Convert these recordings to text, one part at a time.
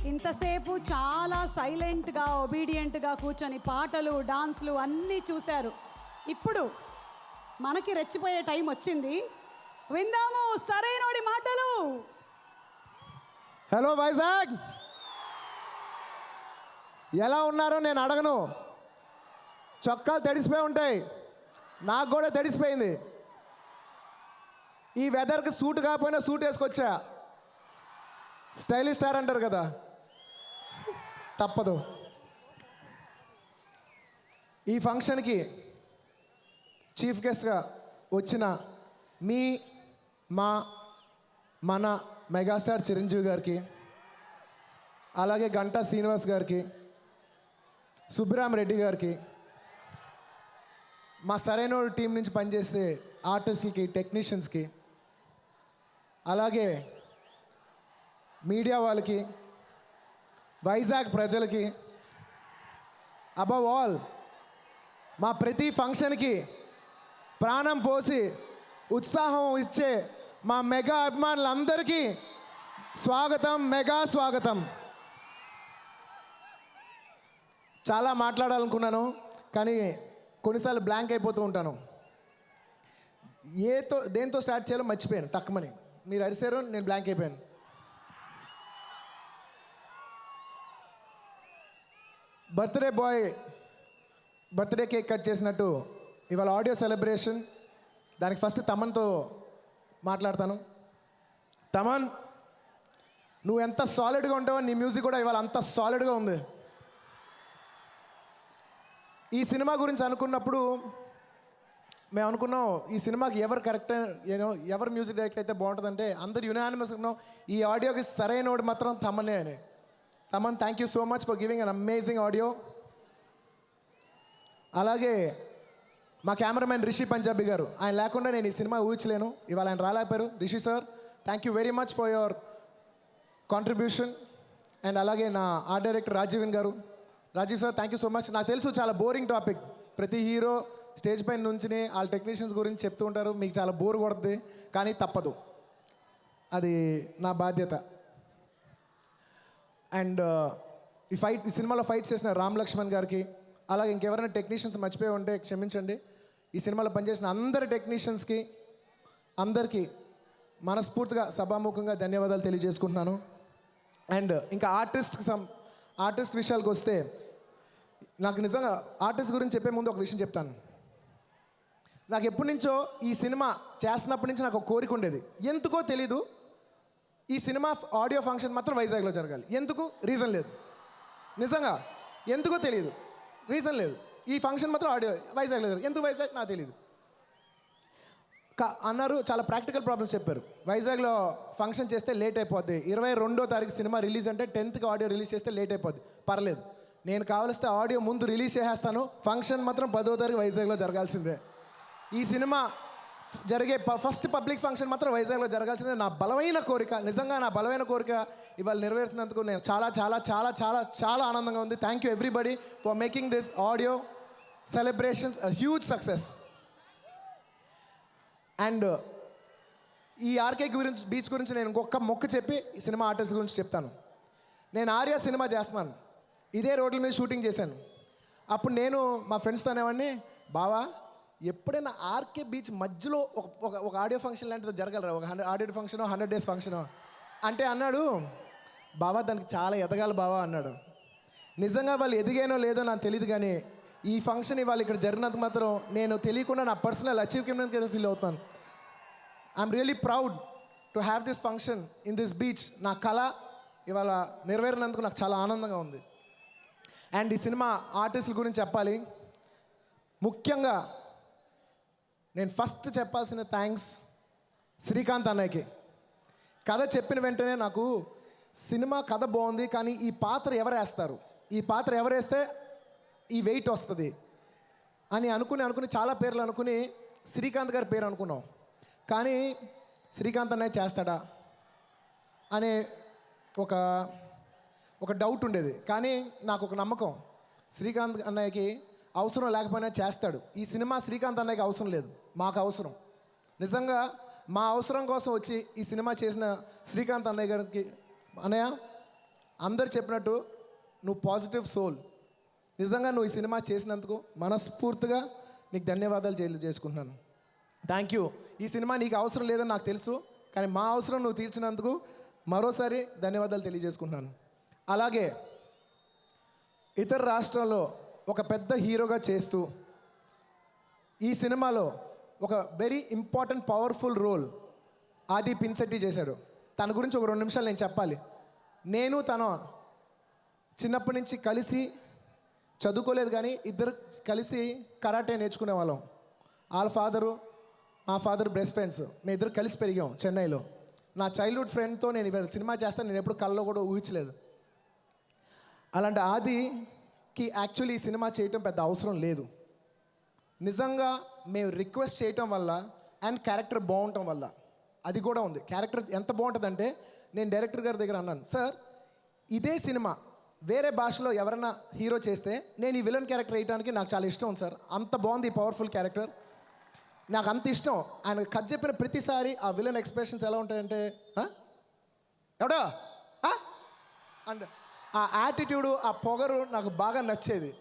ఇంతసేపు చాలా సైలెంట్గా ఒబీడియంట్గా కూర్చొని పాటలు డాన్స్లు అన్నీ చూశారు. ఇప్పుడు మనకి రెచ్చిపోయే టైం వచ్చింది. విందాము సరైనోడి మాటలు. హలో వైజాగ్, ఎలా ఉన్నారో నేను అడగను. చొక్కాలు తడిసిపోయి ఉంటాయి, నాకు కూడా తడిసిపోయింది. ఈ వెదర్కి సూట్ కాకపోయినా సూట్ వేసుకొచ్చా. స్టైలిష్ స్టార్ అంటారు కదా, తప్పదు. ఈ ఫంక్షన్కి చీఫ్ గెస్ట్గా వచ్చిన మన మెగాస్టార్ చిరంజీవి గారికి, అలాగే గంటా శ్రీనివాస్ గారికి, సుబ్బిరామ్ రెడ్డి గారికి, మా సరైన టీం నుంచి పనిచేసే ఆర్టిస్టులకి, టెక్నీషియన్స్కి, అలాగే మీడియా వాళ్ళకి, వైజాగ్ ప్రజలకి, అబవ్ ఆల్ మా ప్రతి ఫంక్షన్కి ప్రాణం పోసి ఉత్సాహం ఇచ్చే మా మెగా అభిమానులందరికీ స్వాగతం, మెగా స్వాగతం. చాలా మాట్లాడాలనుకున్నాను, కానీ కొన్నిసార్లు బ్లాంక్ అయిపోతూ ఉంటాను. దేంతో స్టార్ట్ చేయాలో మర్చిపోయాను. టక్మని మీరు అరిసారు, నేను బ్లాంక్ అయిపోయాను. బర్త్డే కేక్ కట్ చేసినట్టు ఇవాళ ఆడియో సెలబ్రేషన్. దానికి ఫస్ట్ తమన్తో మాట్లాడతాను. తమన్, నువ్వు ఎంత సాలిడ్గా ఉంటావో నీ మ్యూజిక్ కూడా ఇవాళ అంత సాలిడ్గా ఉంది. ఈ సినిమా గురించి అనుకున్నప్పుడు మేము అనుకున్నాం, ఈ సినిమాకి ఎవరు కరెక్ట్ ఎవరు మ్యూజిక్ డైరెక్టర్ అయితే బాగుంటుందంటే అందరు యునానిమస్ ఉన్నాం, ఈ ఆడియోకి సరైన వాడు మాత్రం తమన్నే అని. Thaman, thank you so much for giving an amazing audio. అలాగే మా కెమెరామెన్ రిషి పంజాబీ గారు, ఆయన లేకుండా నేను ఈ సినిమా ఊహించలేను. ఇవాళ ఆయన రాలేకపోయారు. Rishi sir, thank you very much for your contribution. And అలాగే నా art director Rajeevan garu, Rajeev sir, thank you so much. నాకు తెలుసు చాలా బోరింగ్ టాపిక్, ప్రతి హీరో స్టేజ్ పైన నుంచి వాళ్ళ టెక్నీషియన్స్ గురించి చెప్తూ ఉంటారు, మీకు చాలా బోర్ కొడుతుంది, కానీ తప్పదు, అది నా బాధ్యత. అండ్ ఈ సినిమాలో ఫైట్స్ చేసిన రామ్ లక్ష్మణ్ గారికి, అలాగే ఇంకెవరైనా టెక్నీషియన్స్ మర్చిపోయి ఉంటే క్షమించండి. ఈ సినిమాలో పనిచేసిన అందరి టెక్నీషియన్స్కి అందరికీ మనస్ఫూర్తిగా సభాముఖంగా ధన్యవాదాలు తెలియజేసుకుంటున్నాను. అండ్ ఇంకా ఆర్టిస్ట్ విషయాలకు వస్తే, నాకు నిజంగా ఆర్టిస్ట్ గురించి చెప్పే ముందు ఒక విషయం చెప్తాను. నాకు ఎప్పటి నుంచో ఈ సినిమా చేస్తున్నప్పటి నుంచి నాకు ఒక కోరిక ఉండేది. ఎందుకో తెలీదు, ఈ సినిమా ఆడియో ఫంక్షన్ మాత్రం వైజాగ్లో జరగాలి. ఎందుకు? రీజన్ లేదు. నిజంగా ఎందుకో తెలియదు, రీజన్ లేదు. ఈ ఫంక్షన్ మాత్రం ఆడియో వైజాగ్లో జరగాలి. ఎందుకు వైజాగ్ నాకు తెలియదు. అన్నారు, చాలా ప్రాక్టికల్ ప్రాబ్లమ్స్ చెప్పారు. వైజాగ్లో ఫంక్షన్ చేస్తే లేట్ అయిపోద్ది, 22వ తారీఖు సినిమా రిలీజ్ అంటే 10th ఆడియో రిలీజ్ చేస్తే లేట్ అయిపోద్ది. పర్లేదు, నేను కావలిస్తే ఆడియో ముందు రిలీజ్ చేసేస్తాను, ఫంక్షన్ మాత్రం 10వ తారీఖు వైజాగ్లో జరగాల్సిందే. ఈ సినిమా జరిగే ఫస్ట్ పబ్లిక్ ఫంక్షన్ మాత్రం వైజాగ్లో జరగాల్సిందే. నా బలమైన కోరిక, నిజంగా నా బలమైన కోరిక ఇవాళ నెరవేర్చినందుకు నేను చాలా చాలా చాలా చాలా చాలా ఆనందంగా ఉంది. Thank you everybody for making this audio celebrations a huge success. And ఈ ఆర్కే బీచ్ గురించి నేను ఇంకొక మొక్క చెప్పి ఈ సినిమా ఆర్టిస్ట్ గురించి చెప్తాను. నేను ఆర్య సినిమా చేస్తున్నాను, ఇదే రోడ్ల మీద షూటింగ్ చేశాను. అప్పుడు నేను మా ఫ్రెండ్స్తో అనేవాడిని, బావా ఎప్పుడైనా ఆర్కే బీచ్ మధ్యలో ఒక ఆడియో ఫంక్షన్ లాంటిది జరగలరా, ఒక ఆడియో ఫంక్షనో 100 days ఫంక్షనో అంటే అన్నాడు, బావా దానికి చాలా ఎదగాలి బావా అన్నాడు. నిజంగా వాళ్ళు ఎదిగానో లేదో నాకు తెలియదు, కానీ ఈ ఫంక్షన్ ఇవాళ ఇక్కడ జరిగినందుకు మాత్రం నేను తెలియకుండా నా పర్సనల్ అచీవ్మెంట్ ఏదో ఫీల్ అవుతాను. I'm really proud to have this function in this beach. నా కళ ఇవాళ నెరవేరినందుకు నాకు చాలా ఆనందంగా ఉంది. అండ్ ఈ సినిమా ఆర్టిస్టుల గురించి చెప్పాలి. ముఖ్యంగా నేను ఫస్ట్ చెప్పాల్సిన థ్యాంక్స్ శ్రీకాంత్ అన్నయ్యకి. కథ చెప్పిన వెంటనే నాకు సినిమా కథ బాగుంది, కానీ ఈ పాత్ర ఎవరు వేస్తారు, ఈ పాత్ర ఎవరు వేస్తే ఈ వెయిట్ వస్తుంది అని అనుకుని చాలా పేర్లు అనుకుని శ్రీకాంత్ గారి పేరు అనుకున్నాం. కానీ శ్రీకాంత్ అన్నయ్య చేస్తాడా అనే ఒక డౌట్ ఉండేది. కానీ నాకు ఒక నమ్మకం, శ్రీకాంత్ అన్నయ్యకి అవసరం లేకపోయినా చేస్తాడు. ఈ సినిమా శ్రీకాంత్ అన్నయ్యకి అవసరం లేదు, మాకు అవసరం. నిజంగా మా అవసరం కోసం వచ్చి ఈ సినిమా చేసిన శ్రీకాంత్ అన్నయ్య గారికి, అన్నయ్య అందరు చెప్పినట్టు నువ్వు పాజిటివ్ సోల్. నిజంగా నువ్వు ఈ సినిమా చేసినందుకు మనస్ఫూర్తిగా నీకు ధన్యవాదాలు చేసుకుంటున్నాను. Thank you. ఈ సినిమా నీకు అవసరం లేదని నాకు తెలుసు, కానీ మా అవసరం నువ్వు తీర్చినందుకు మరోసారి ధన్యవాదాలు తెలియజేసుకుంటున్నాను. అలాగే ఇతర రాష్ట్రాల్లో ఒక పెద్ద హీరోగా చేస్తూ ఈ సినిమాలో ఒక వెరీ ఇంపార్టెంట్ పవర్ఫుల్ రోల్ ఆది పినిశెట్టి చేశాడు. తన గురించి ఒక 2 నిమిషాలు నేను చెప్పాలి. నేను తను చిన్నప్పటి నుంచి కలిసి చదువుకోలేదు, కానీ ఇద్దరు కలిసి కరాటే నేర్చుకునే వాళ్ళం. వాళ్ళ ఫాదరు మా ఫాదర్ బెస్ట్ ఫ్రెండ్స్. మేము ఇద్దరు కలిసి పెరిగాం చెన్నైలో. నా చైల్డ్హుడ్ ఫ్రెండ్తో నేను ఇవాళ సినిమా చేస్తాను నేను ఎప్పుడు కల్లో కూడా ఊహించలేదు. అలాంటి ఆదికి యాక్చువల్లీ ఈ సినిమా చేయటం పెద్ద అవసరం లేదు. నిజంగా మేము రిక్వెస్ట్ చేయటం వల్ల అండ్ క్యారెక్టర్ బాగుండటం వల్ల అది కూడా ఉంది. క్యారెక్టర్ ఎంత బాగుంటుందంటే నేను డైరెక్టర్ గారి దగ్గర అన్నాను, సార్ ఇదే సినిమా వేరే భాషలో ఎవరైనా హీరో చేస్తే నేను ఈ విలన్ క్యారెక్టర్ వేయడానికి నాకు చాలా ఇష్టం ఉంది సార్. అంత బాగుంది ఈ పవర్ఫుల్ క్యారెక్టర్, నాకు అంత ఇష్టం. ఆయన కథ చెప్పిన ప్రతిసారి ఆ విలన్ ఎక్స్ప్రెషన్స్ ఎలా ఉంటాయంటే ఎవడో అండ్ ఆ యాటిట్యూడు, ఆ పొగరు నాకు బాగా నచ్చేది.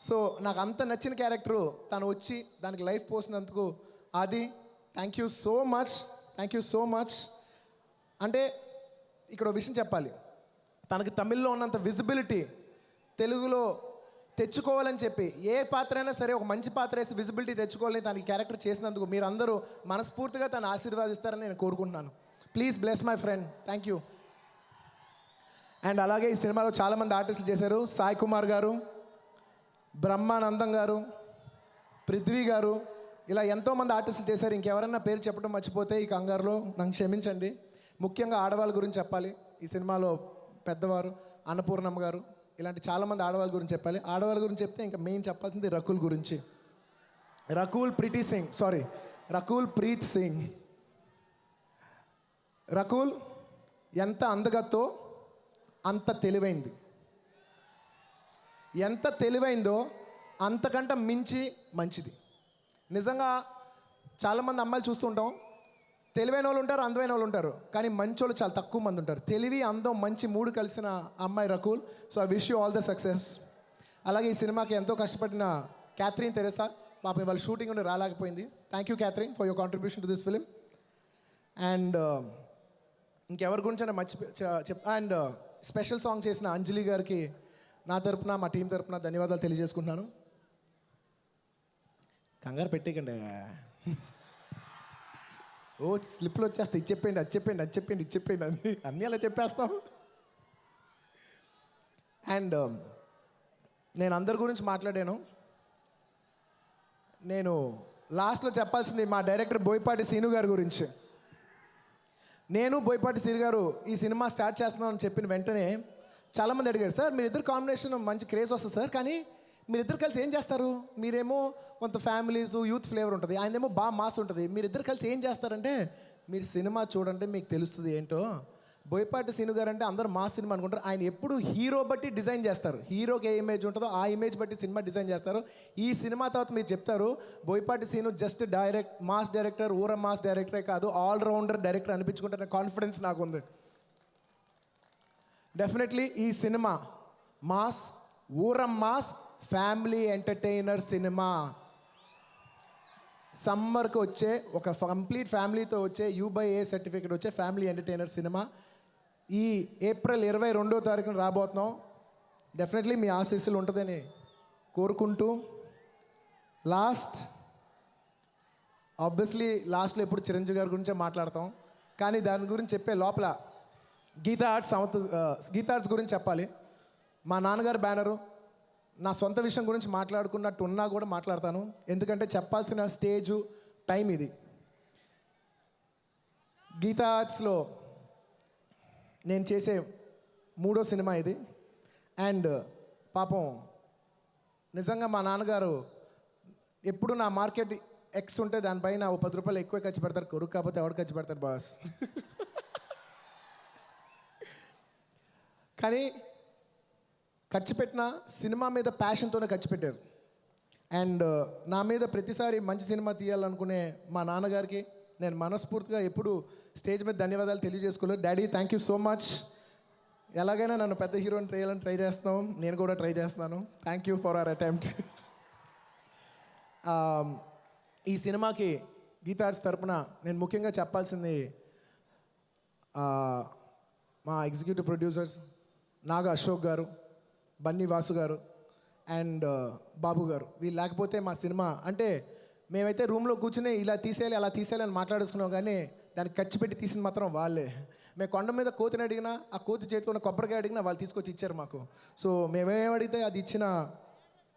సో నాకు అంత నచ్చిన క్యారెక్టరు తను వచ్చి దానికి లైఫ్ పోసినందుకు అది thank you so much, thank you so much. అంటే ఇక్కడ ఒక విషయం చెప్పాలి, తనకి తమిళ్లో ఉన్నంత విజిబిలిటీ తెలుగులో తెచ్చుకోవాలని చెప్పి ఏ పాత్ర అయినా సరే ఒక మంచి పాత్ర వేసి విజిబిలిటీ తెచ్చుకోవాలని తనకి క్యారెక్టర్ చేసినందుకు మీరందరూ మనస్ఫూర్తిగా తను ఆశీర్వాదిస్తారని నేను కోరుకుంటున్నాను. Please bless my friend, thank you. And అలాగే ఈ సినిమాలో చాలామంది ఆర్టిస్టులు చేశారు. సాయి కుమార్ గారు, బ్రహ్మానందం గారు, పృథ్వీ గారు, ఇలా ఎంతోమంది ఆర్టిస్టులు చేశారు. ఇంకెవరన్నా పేరు చెప్పడం మర్చిపోతే ఈ కంగారులో నన్ను క్షమించండి. ముఖ్యంగా ఆడవాళ్ళ గురించి చెప్పాలి. ఈ సినిమాలో పెద్దవారు అన్నపూర్ణమ్మ గారు, ఇలాంటి చాలామంది ఆడవాళ్ళ గురించి చెప్పాలి. ఆడవాళ్ళ గురించి చెప్తే ఇంకా మెయిన్ చెప్పాల్సింది రకుల్ గురించి. రకుల్ ప్రీత్ సింగ్. రకుల్ ఎంత అందగత్తో అంత తెలివైంది. ఎంత తెలివైందో అంతకంటే మించి మంచిది. నిజంగా చాలామంది అమ్మాయిలు చూస్తుంటాం, తెలివైన వాళ్ళు ఉంటారు, అందమైన వాళ్ళు ఉంటారు, కానీ మంచి వాళ్ళు చాలా తక్కువ మంది ఉంటారు. తెలివి, అందం, మంచి 3 కలిసిన అమ్మాయి Rakul. So I wish you all the success. అలాగే ఈ సినిమాకి ఎంతో కష్టపడిన క్యాథరిన్ తెరెసా, పాపం ఇవాళ షూటింగ్ ఉండి రాలేకపోయింది. Thank you Catherine for your contribution to this film. And ఇంకెవరి గురించి అండ్ స్పెషల్ సాంగ్ చేసిన అంజలి గారికి నా తరపున మా టీం తరపున ధన్యవాదాలు తెలియజేసుకుంటున్నాను. కంగారు పెట్టేయకండి. ఓ స్లిప్లు వచ్చేస్తాయి, ఇది చెప్పండి, అది చెప్పండి, అది చెప్పండి, ఇది చెప్పండి, అన్నీ అలా చెప్పేస్తాం. అండ్ నేను అందరి గురించి మాట్లాడాను. నేను లాస్ట్లో చెప్పాల్సింది మా డైరెక్టర్ బోయపాటి సీను గారి గురించి. నేను బోయపాటి సీను గారు ఈ సినిమా స్టార్ట్ చేస్తున్నామని చెప్పిన వెంటనే చాలామంది అడిగారు, సార్ మీరిద్దరు కాంబినేషన్ మంచి క్రేజ్ వస్తుంది సార్, కానీ మీరిద్దరు కలిసి ఏం చేస్తారు? మీరేమో కొంత ఫ్యామిలీస్ యూత్ ఫ్లేవర్ ఉంటుంది, ఆయనేమో బాగా మాస్ ఉంటుంది, మీరిద్దరు కలిసి ఏం చేస్తారంటే మీరు సినిమా చూడండి మీకు తెలుస్తుంది ఏంటో. బోయపాటి సీను గారు అంటే అందరూ మాస్ సినిమా అనుకుంటారు, ఆయన ఎప్పుడు హీరో బట్టి డిజైన్ చేస్తారు. హీరోకి ఏ ఇమేజ్ ఉంటుందో ఆ ఇమేజ్ బట్టి సినిమా డిజైన్ చేస్తారు. ఈ సినిమా తర్వాత మీరు చెప్తారు Boyapati Seenu just mass director, ఊర మాస్ డైరెక్టరే కాదు, ఆల్రౌండర్ డైరెక్టర్ అనిపించుకుంటున్న కాన్ఫిడెన్స్ నాకు ఉంది. డెఫినెట్లీ ఈ సినిమా మాస్, ఊరం మాస్, ఫ్యామిలీ ఎంటర్టైనర్ సినిమా. సమ్మర్కి వచ్చే ఒక కంప్లీట్ ఫ్యామిలీతో వచ్చే U/A సర్టిఫికేట్ వచ్చే ఫ్యామిలీ ఎంటర్టైనర్ సినిమా ఈ ఏప్రిల్ 22వ తారీఖున రాబోతున్నాం. డెఫినెట్లీ మీ ఆశీస్సులు ఉంటుందని కోరుకుంటూ ఆబ్వియస్లీ లాస్ట్లో ఎప్పుడు చిరంజీవి గారి గురించే మాట్లాడతాం, కానీ దాని గురించి చెప్పే లోపల గీతా ఆర్ట్స్ గురించి చెప్పాలి. మా నాన్నగారు బ్యానరు, నా సొంత విషయం గురించి మాట్లాడుకున్నట్టు ఉన్నా కూడా మాట్లాడతాను, ఎందుకంటే చెప్పాల్సిన స్టేజు టైం ఇది. గీతా ఆర్ట్స్లో నేను చేసే 3వ సినిమా ఇది. అండ్ పాపం నిజంగా మా నాన్నగారు ఎప్పుడు నా మార్కెట్ ఎక్స్ ఉంటే దానిపైన ఓ 10 రూపాయలు ఎక్కువ ఖర్చు పెడతారు, కొరుకు కాకపోతే ఎవరు ఖర్చు పెడతారు బాస్. కానీ ఖర్చు పెట్టిన సినిమా మీద ప్యాషన్తోనే ఖర్చు పెట్టారు. అండ్ నా మీద ప్రతిసారి మంచి సినిమా తీయాలనుకునే మా నాన్నగారికి నేను మనస్ఫూర్తిగా ఎప్పుడు స్టేజ్ మీద ధన్యవాదాలు తెలియజేసుకోలేదు. Daddy thank you so much. ఎలాగైనా నన్ను పెద్ద హీరోని ట్రై చేస్తున్నాం, నేను కూడా ట్రై చేస్తున్నాను. Thank you for hour attempt. ఈ సినిమాకి గీతా ఆర్ట్స్ తరపున నేను ముఖ్యంగా చెప్పాల్సింది మా ఎగ్జిక్యూటివ్ ప్రొడ్యూసర్స్ నాగా అశోక్ గారు, బన్నీ వాసు గారు అండ్ బాబు గారు. వీళ్ళు లేకపోతే మా సినిమా అంటే మేమైతే రూమ్లో కూర్చుని ఇలా తీసేయాలి అలా తీసేయాలి అని మాట్లాడుకున్నాం, కానీ దానికి ఖర్చు పెట్టి తీసింది మాత్రం వాళ్ళే. మేము కొండ మీద కోతిని అడిగినా, ఆ కోతి చేతిలో ఉన్న కొబ్బరికాయ అడిగినా వాళ్ళు తీసుకొచ్చి ఇచ్చారు మాకు. సో మేమేం అడిగితే అది ఇచ్చిన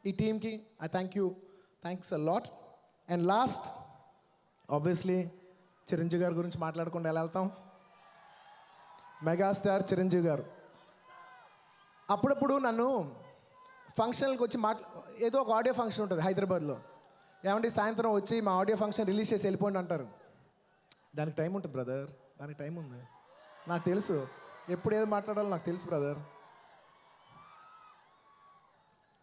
ఈ టీంకి I thanks a lot. And last obviously Chiranjeevi గారి గురించి మాట్లాడకుండా ఎలా వెళ్తాం. మెగాస్టార్ చిరంజీవి గారు అప్పుడప్పుడు నన్ను ఫంక్షన్కి వచ్చి ఏదో ఒక ఆడియో ఫంక్షన్ ఉంటుంది హైదరాబాద్లో, ఏమంటే సాయంత్రం వచ్చి మా ఆడియో ఫంక్షన్ రిలీజ్ చేసి వెళ్ళిపోండి అంటారు. దానికి టైం ఉంటుంది బ్రదర్, దానికి టైం ఉంది, నాకు తెలుసు. ఎప్పుడు ఏదో మాట్లాడాలో నాకు తెలుసు బ్రదర్.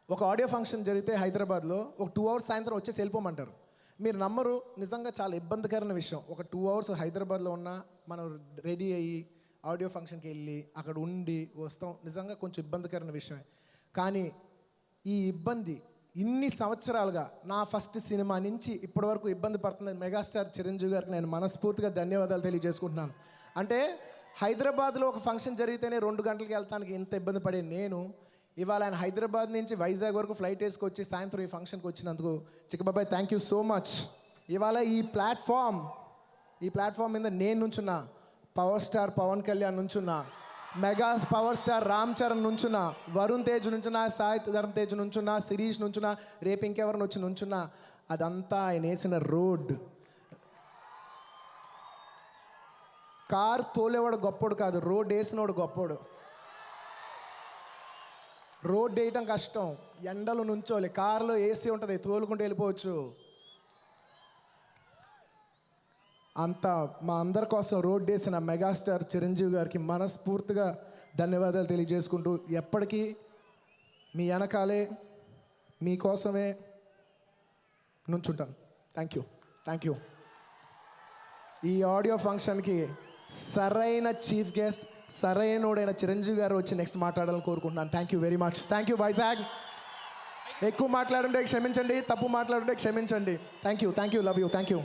ఒక ఆడియో ఫంక్షన్ జరిగితే హైదరాబాద్లో ఒక 2 hours సాయంత్రం వచ్చేసి వెళ్ళిపోమంటారు. మీరు నమ్మరు, నిజంగా చాలా ఇబ్బందికరమైన విషయం. ఒక 2 hours హైదరాబాద్లో ఉన్న మనం రెడీ అయ్యి ఆడియో ఫంక్షన్కి వెళ్ళి అక్కడ ఉండి వస్తాం, నిజంగా కొంచెం ఇబ్బందికరమైన విషయమే. కానీ ఈ ఇబ్బంది ఇన్ని సంవత్సరాలుగా నా ఫస్ట్ సినిమా నుంచి ఇప్పటి వరకు ఇబ్బంది పడుతుంది మెగాస్టార్ చిరంజీవి గారికి నేను మనస్ఫూర్తిగా ధన్యవాదాలు తెలియజేసుకుంటున్నాను. అంటే హైదరాబాద్లో ఒక ఫంక్షన్ జరిగితేనే 2 గంటలకి వెళ్తానికి ఇంత ఇబ్బంది పడే నేను ఇవాళ ఆయన హైదరాబాద్ నుంచి వైజాగ్ వరకు ఫ్లైట్ వేసుకొచ్చి సాయంత్రం ఈ ఫంక్షన్కి వచ్చినందుకు చిక్కబాబాయ్ థ్యాంక్ యూ సో మచ్. ఇవాళ ఈ ప్లాట్ఫామ్ మీద నేను నుంచున్నా, పవర్ స్టార్ పవన్ కళ్యాణ్ నుంచున్నా, mega power star Ram Charan నుంచున్నా, వరుణ్ తేజ్ నుంచున్నా, సాయి ధరమ్ తేజ్ నుంచున్నా, శిరీష్ నుంచున్నా, రేపు ఇంకెవరిని వచ్చి నుంచున్నా, అదంతా ఆయన వేసిన రోడ్. కార్ తోలేవాడు గొప్పోడు కాదు, రోడ్ వేసినోడు గొప్పోడు. రోడ్ వేయటం కష్టం, ఎండలు నుంచోలి, కారులో ఏసీ ఉంటుంది, తోలుకుంటూ వెళ్ళిపోవచ్చు. అంతా మా అందరి కోసం రోడ్ వేసిన మెగాస్టార్ చిరంజీవి గారికి మనస్ఫూర్తిగా ధన్యవాదాలు తెలియజేసుకుంటూ ఎప్పటికీ మీ వెనకాలే మీకోసమే నుంచుంటాను. Thank you. ఈ ఆడియో ఫంక్షన్కి సరైన చీఫ్ గెస్ట్ సరైనోడైన చిరంజీవి గారు వచ్చి నెక్స్ట్ మాట్లాడాలని కోరుకుంటున్నాను. Thank you very much. Thank you Vizag. ఎక్కువ మాట్లాడుంటే క్షమించండి, తప్పు మాట్లాడుంటే క్షమించండి. Thank you. Love you. Thank you.